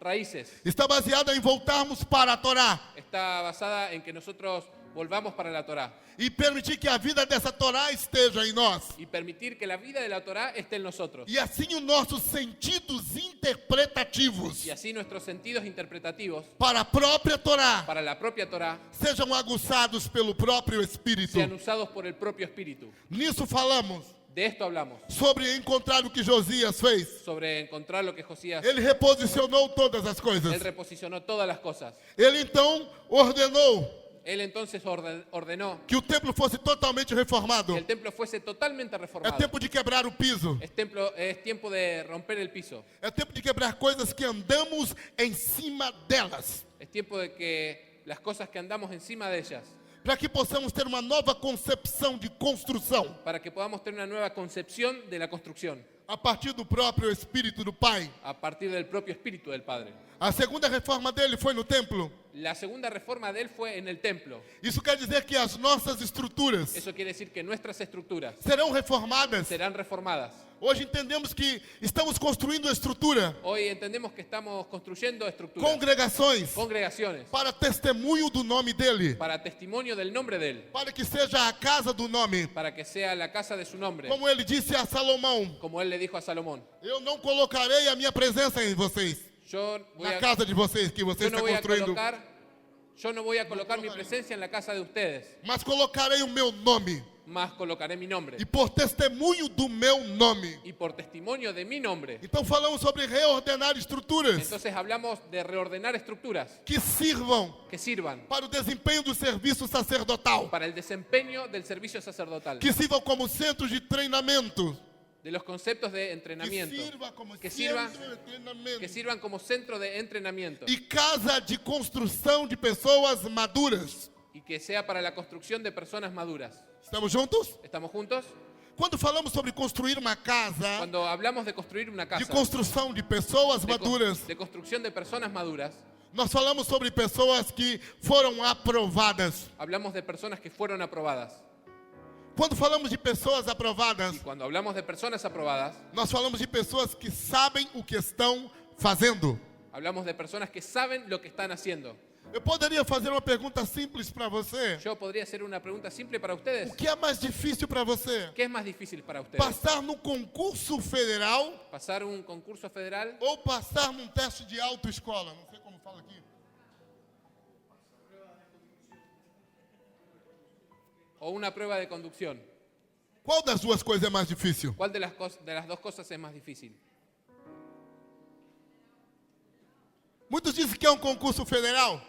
raíces, Está baseada em voltarmos para a Torá está basada en que nosotros volvamos para la Torá e permitir que a vida dessa Torá esteja em nós. y permitir que la vida de la Torá esté en nosotros. E assim os nossos sentidos interpretativos Y así nuestros sentidos interpretativos para a própria Torá para la propia Torá sejam aguçados pelo próprio Espírito. sean usados por el propio Espíritu. Nisso falamos De esto hablamos, sobre encontrar o que Josias fez. sobre encontrar lo que Josías, Ele reposicionou todas as coisas. él reposicionó todas las cosas. Ele então ordenou Él entonces ordenó que o templo fosse totalmente reformado. que el templo fuese totalmente É reformado. tempo de quebrar o piso. Es tiempo de romper el piso. É tempo de quebrar coisas que andamos em cima delas. Es tiempo de que las cosas que andamos encima de ellas, Para que possamos ter uma nova concepção de construção. para que podamos tener una nueva concepción de la construcción A partir do próprio Espírito do Pai. a partir del propio espíritu del Padre. A segunda reforma dele foi no templo. La segunda reforma de él fue en el templo. Isso quer dizer que as nossas estruturas Eso quiere decir que nuestras estructuras serão reformadas. serán reformadas. Hoje entendemos que estamos construindo estrutura, Hoy entendemos que estamos construyendo estructuras, congregações, congregaciones, para testemunho do nome dele, para testimonio del nombre de él, para que seja a casa do nome. para que sea la casa de su nombre, Como ele disse a Salomão, como él le dijo a Salomón. eu não colocarei a minha presença em vocês, Yo na casa de vocês que você yo está no voy a construindo, colocar mi presencia en la casa de ustedes, mas colocarei o meu nome. más colocaré mi nombre. E por testemunho do meu nome. Y por testimonio de mi nombre. Então falamos sobre reordenar estruturas Entonces hablamos de reordenar estructuras que sirvam que sirvan para o desempenho do serviço sacerdotal, para el desempeño del servicio sacerdotal, que sirvam como centros de treinamento, de los conceptos de que entrenamiento, sirva como que sirva- centro de treinamento que sirvan como centro de entrenamiento e casa de construção de pessoas maduras. y que sea para la construcción de personas maduras. Estamos juntos? ¿Estamos juntos? Quando falamos sobre construir uma casa, Cuando hablamos de construir una de casa, construção de pessoas maduras, de construcción de personas maduras, nós falamos sobre pessoas que foram aprovadas. hablamos de personas que fueron aprobadas. Quando falamos de pessoas aprovadas, Y cuando hablamos de personas aprobadas, nós falamos de pessoas que sabem o que estão fazendo. hablamos de personas que saben lo que están haciendo. Eu poderia fazer uma pergunta simples para você. Yo podría hacer una pregunta simple para ustedes. O que é mais difícil para você? ¿Qué es más difícil para ustedes? Passar no concurso federal ¿Pasar un concurso federal ou passar num teste de autoescola? Não sei como fala aqui. o una prueba de conducción? Qual das duas coisas é mais difícil? ¿Cuál de las dos cosas es más difícil? Muitos dizem que é um concurso federal.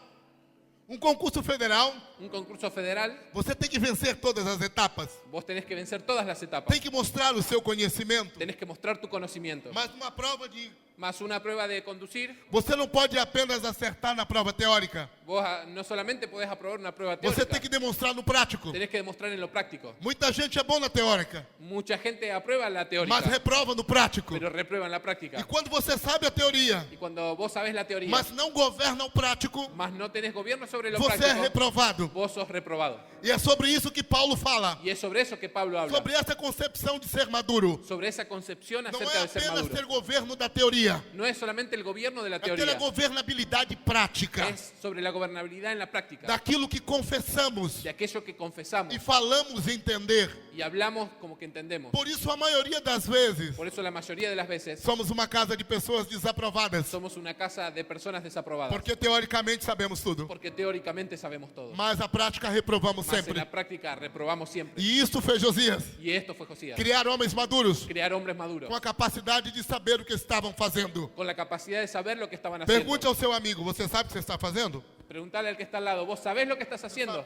Um concurso federal, Un concurso federal, você tem que vencer todas as etapas. vos tenés que vencer todas las etapas. Tem que mostrar o seu conhecimento. Tenés que mostrar tu conocimiento. Mas numa prova de... Más una prueba de conducir, Você não pode apenas acertar na prova teórica. vos no solamente podés aprobar una prueba Você teórica, tem que demonstrar no prático. tenés que demostrar en lo práctico. Muita gente é bom na teórica, Mucha gente aprueba la teórica, mas reprova no prático. pero reprueba en la E práctica. quando você sabe a teoria, Y cuando vos sabés la teoría, mas não governa o prático, más no tenés gobierno sobre lo você é práctico, reprovado. vos sos reprobado. E é sobre isso que Paulo fala. Y es sobre eso que Pablo habla, Sobre essa concepção de ser maduro. sobre esa concepción Não acerca é de ser apenas maduro. ter governo da teoria, No es solamente el gobierno de la é ter a teoría, governabilidade prática es sobre la gobernabilidad en la práctica, daquilo que confessamos de aquello que confesamos e falamos entender. y hablamos como que entendemos. Por isso, a maioria das vezes, Por eso la mayoría de las veces somos uma casa de pessoas desaprovadas, somos una casa de personas desaprobadas, porque teoricamente sabemos tudo, porque teóricamente sabemos todo, mas a prática reprovamos mas en sempre. la práctica reprobamos siempre. E isso fez Josias, Y esto fue Josías, criar homens maduros crear hombres maduros, com a capacidade de saber o que estavam fazendo. con la capacidad de saber lo que estaban haciendo. Pergunte ao seu amigo, você sabe o que você está fazendo? Preguntale al que está al lado, ¿vos sabés lo que estás haciendo?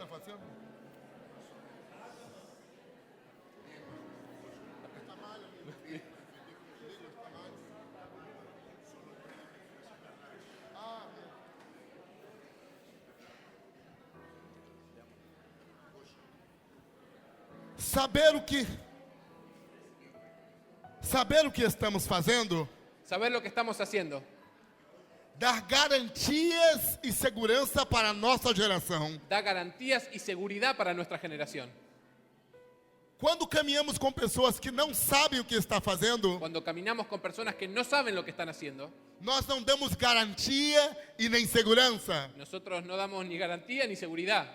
Saber o que estamos fazendo, Saber lo que estamos haciendo, dar garantias e segurança para a nossa geração. da garantías y seguridad para nuestra generación. Quando caminhamos com pessoas que não sabem o que está fazendo, Cuando caminamos con personas que no saben lo que están haciendo, nós não damos garantia e nem segurança. nosotros no damos ni garantía ni seguridad.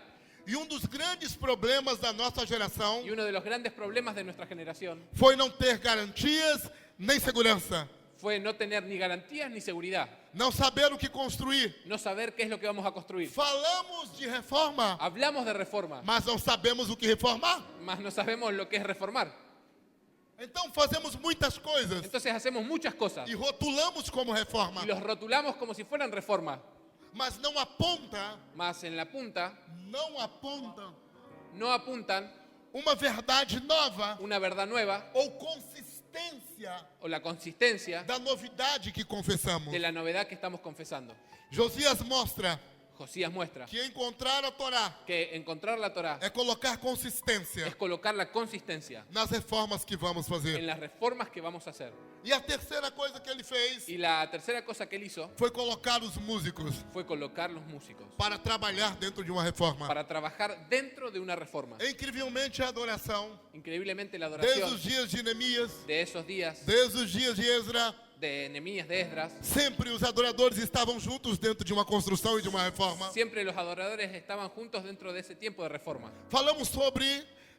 E um dos grandes problemas da nossa geração Y uno de los grandes problemas de nuestra generación foi não ter garantias nem segurança. fue no tener ni garantías ni seguridad, Não saber o que construir. no saber qué es lo que vamos a construir. Falamos de reforma, Hablamos de reforma, mas não sabemos o que reformar. mas no sabemos lo que es reformar. Então fazemos muitas coisas Entonces hacemos muchas cosas e rotulamos como reforma, y los rotulamos como si fueran reforma. mas não aponta, Más en la punta não aponta no apuntan uma verdade nova una verdad nueva ou consistência o la consistencia da novidade que confessamos. de la novedad que estamos confesando. Josias mostra Josías muestra que encontrar a Torá que encontrar la Torá é colocar consistência es colocar la consistencia nas reformas que vamos fazer. en las reformas que vamos a hacer. E a terceira coisa que ele fez Y la tercera cosa que él hizo foi colocar os músicos fue colocar los músicos para trabalhar dentro de uma reforma. para trabajar dentro de una reforma. Incrivelmente a adoração, Increíblemente la desde adoración os dias de Neemias, de esos días desde os dias de Ezra, de Nehemías, de Esdras, sempre os adoradores estavam juntos dentro de uma construção e de uma reforma. siempre los adoradores estaban juntos dentro de ese tiempo de reforma. Falamos sobre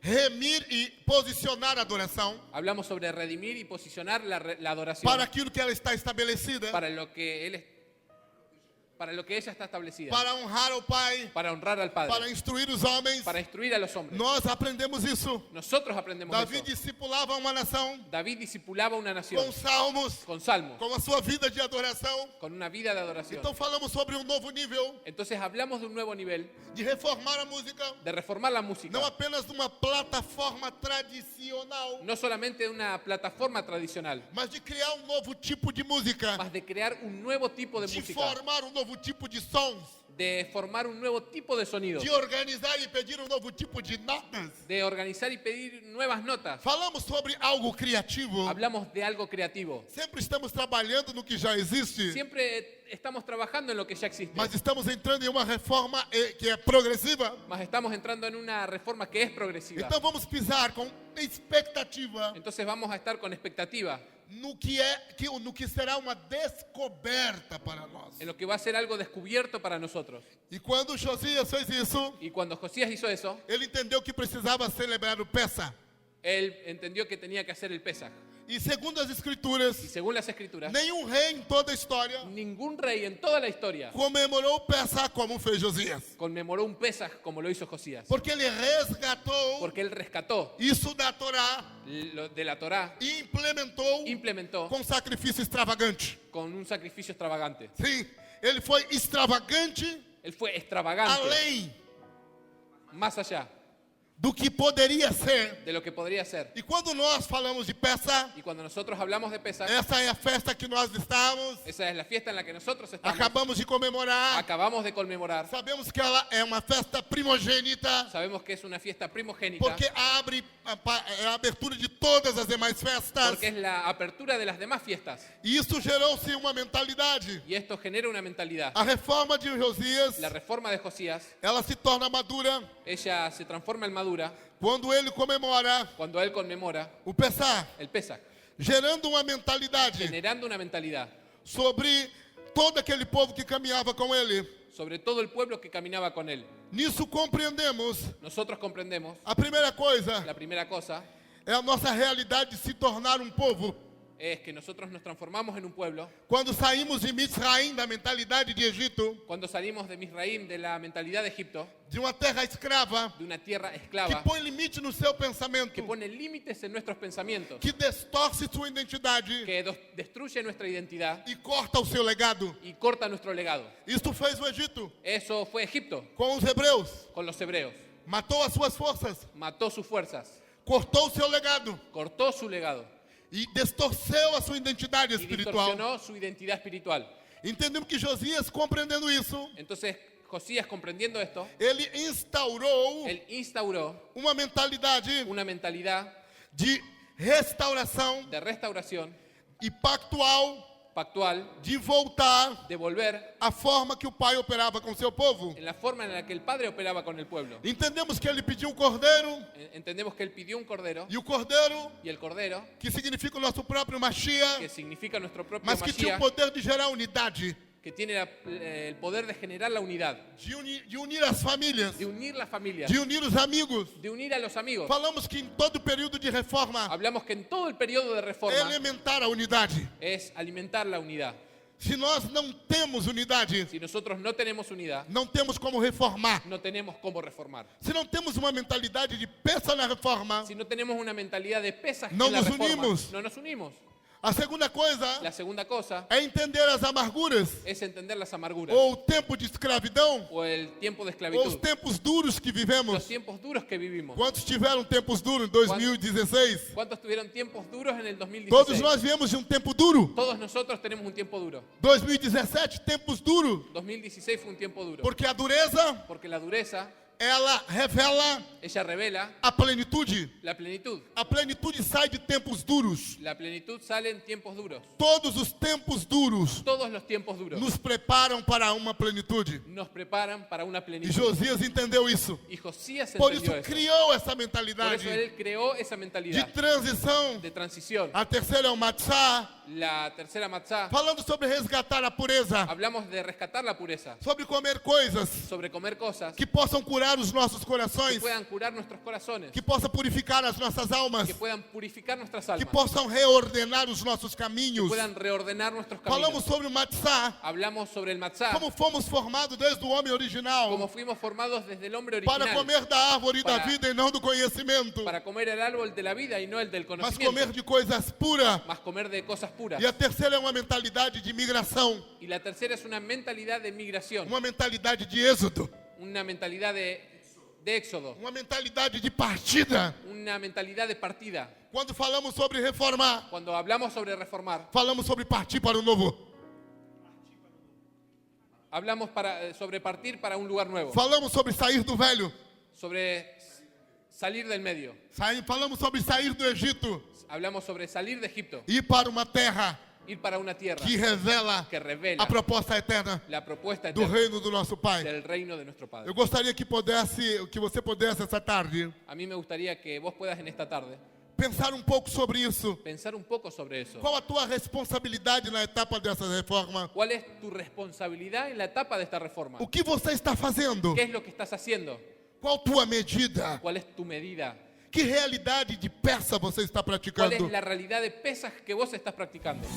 remir e posicionar a adoração Hablamos sobre redimir y posicionar la adoración para aquilo que ela está estabelecida, para lo que ella está establecida, para honrar ao Pai, para honrar al Padre, para instruir os homens. para instruir a los hombres. Nós aprendemos isso. Nosotros aprendemos Davi eso. discipulava uma nação David discipulaba una nación com salmos, con salmos, com a sua vida de adoração. con una vida de adoración. Então falamos sobre um novo nível Entonces hablamos de un nuevo nivel, de reformar a música, de reformar la música, não apenas numa plataforma tradicional, no solamente de una plataforma tradicional, mas de criar um novo tipo de música, más de crear un nuevo tipo de de música, formar um novo tipo de sons, de formar un nuevo tipo de sonido, de organizar e pedir um novo tipo de notas. de organizar y pedir nuevas notas. Falamos sobre algo criativo. Hablamos de algo creativo. Sempre estamos trabalhando no que já existe, Siempre estamos trabajando en lo que ya existe, mas estamos entrando em uma reforma que é progressiva. más estamos entrando en una reforma que es progresiva. Então vamos pisar com expectativa Entonces vamos a estar con expectativa no que será uma descoberta para nós. en lo que va a ser algo descubierto para nosotros. E quando Josias fez isso, Y cuando Josías hizo eso, ele entendeu que precisava celebrar o Pessa. él entendió que tenía que hacer el Pesaj. E segundo as escrituras, Y según las escrituras, nenhum rei em toda a história ningún rey en toda la historia comemorou o Pessa como fez Josias. conmemoró un Pesaj como lo hizo Josías. Porque ele resgatou Porque él rescató isso da Torá lo de la Torá, e implementou com sacrifício extravagante. con un sacrificio extravagante. Sim, ele foi extravagante Él fue extravagante, além más allá do que poderia ser. de lo que podría ser. E quando nós falamos de Pessa, Y cuando nosotros hablamos de Pesaj, essa é a festa que nós estamos, esa es la fiesta en la que nosotros estamos. acabamos de comemorar. Acabamos de conmemorar. Sabemos que ela é uma festa primogênita, Sabemos que es una fiesta primogénita porque abre a abertura de todas as demais festas. porque es la apertura de las demás fiestas. E isso gerou-se uma mentalidade. Y esto genera una mentalidad. A reforma de Josias, La reforma de Josías, ela se torna madura ella se transforma en madura quando ele comemora cuando él conmemora o Pessah, el Pesaj, gerando uma mentalidade generando una mentalidad sobre todo aquele povo que caminhava com ele. sobre todo el pueblo que caminaba con él. Nisso compreendemos Nosotros comprendemos, a primeira coisa la primera cosa é a nossa realidade de se tornar um povo. es que nosotros nos transformamos en un pueblo. Quando saímos de Mitzraim, da mentalidade de Egito, Cuando salimos de Misraim, de la mentalidad de Egipto, de uma terra escrava, de una tierra que esclava, põe limite no seu que pensamento, pone límites en nuestros pensamientos, que distorce sua identidade que destruye nuestra identidad e corta o seu legado. y corta nuestro legado. Isto fez o Egito Eso fue Egipto com os hebreus. con los hebreos. Matou as suas forças, Mató sus fuerzas, cortou o seu legado cortó su legado e distorceu a sua identidade y espiritual. distorsionó su identidad espiritual. Entendemos que Josias, compreendendo isso, Entonces, Josías, comprendiendo esto, ele instaurou él instauró uma mentalidade una mentalidad de restauração de restauración e pactual pactual, de voltar de volver à forma que o pai operava com seu povo. en la forma en la que el padre operaba con el pueblo. Entendemos que ele pediu um cordeiro, Entendemos que él pidió un cordero e o cordeiro, y el cordero, que significa o nosso próprio Mashiach, que significa nuestro propio mas que tinha o Mashiach, poder de gerar unidade, que tiene el poder de generar la unidad, de unir as famílias, de unir las familias, de unir os amigos. de unir a los amigos. Falamos que em todo período de reforma, Hablamos que en todo el periodo de reforma elementar a unidade. es alimentar la unidad. Se nós não temos unidade, Si nosotros no tenemos unidad, não temos como reformar. no tenemos cómo reformar. Se não temos uma mentalidade de peça na reforma, Si no tenemos una mentalidad de pesas No en la nos reforma, unimos. no nos unimos. a segunda coisa La segunda cosa é entender as amarguras, es entender las amarguras ou o tempo de escravidão, o el tiempo de ou os esclavitud, tempos duros que vivemos. los tiempos duros que vivimos. Quantos tiveram tempos duros em 2016? ¿Cuántos tuvieron tiempos duros en el Todos 2016? nós viemos de um tempo duro. Todos nosotros tenemos un tiempo duro. 2017, tempos duros. 2016 fue un tiempo duro. Porque a dureza, Porque la dureza, ela revela ella revela a plenitude. la plenitud. A plenitude sai de tempos duros. La plenitud sale en tiempos duros. Todos os tempos duros Todos los tiempos duros nos preparam para uma plenitude. nos preparan para una E plenitud. Josias entendeu isso. Y Josías Por isso entendió eso. criou essa Por mentalidade eso él creó esa de mentalidad transição. de transición. A terceira é o matzá, La tercera matzá, falando sobre resgatar a pureza, hablamos de rescatar la pureza, sobre comer coisas sobre comer cosas que possam curar os nossos que corações, puedan curar nuestros corazones, que possam purificar as nossas almas, que puedan purificar nuestras que almas, possam reordenar os nossos caminhos. puedan reordenar nuestros Falamos caminos. sobre o matzá, Hablamos sobre el matzá, como fomos formados desde o homem original, como fuimos formados desde el hombre para original, comer da árvore da Para- vida e não do conhecimento, para comer el árbol de la vida y no el del mas conocimiento, comer de coisas puras. más comer de cosas puras. E a terceira é uma mentalidade de migração, Y la tercera es una mentalidad de migración, uma mentalidade de êxodo, una mentalidad de éxodo, uma mentalidade de partida. una mentalidad de partida. Quando falamos sobre reformar, Cuando hablamos sobre reformar, falamos sobre partir para o novo. hablamos sobre partir para un lugar nuevo, Falamos sobre sair do velho. sobre salir del medio, Falamos sobre sair do Egito hablamos sobre salir de Egipto, e ir para uma terra ir para una tierra que revela que revela a proposta eterna la propuesta do eterna reino do nosso Pai. del reino de nuestro Padre. Eu gostaria que você pudesse essa tarde A mí me gustaría que vos puedas en esta tarde pensar um pouco sobre isso. pensar un poco sobre eso. Qual a tua responsabilidade na etapa dessa reforma? ¿Cuál es tu responsabilidad en la etapa de esta reforma? O que você está fazendo? ¿Qué es lo que estás haciendo? Qual tua medida? ¿Cuál es tu medida? Que realidade de peça você está ¿Cuál es praticando? la realidad de pesas que vos estás practicando?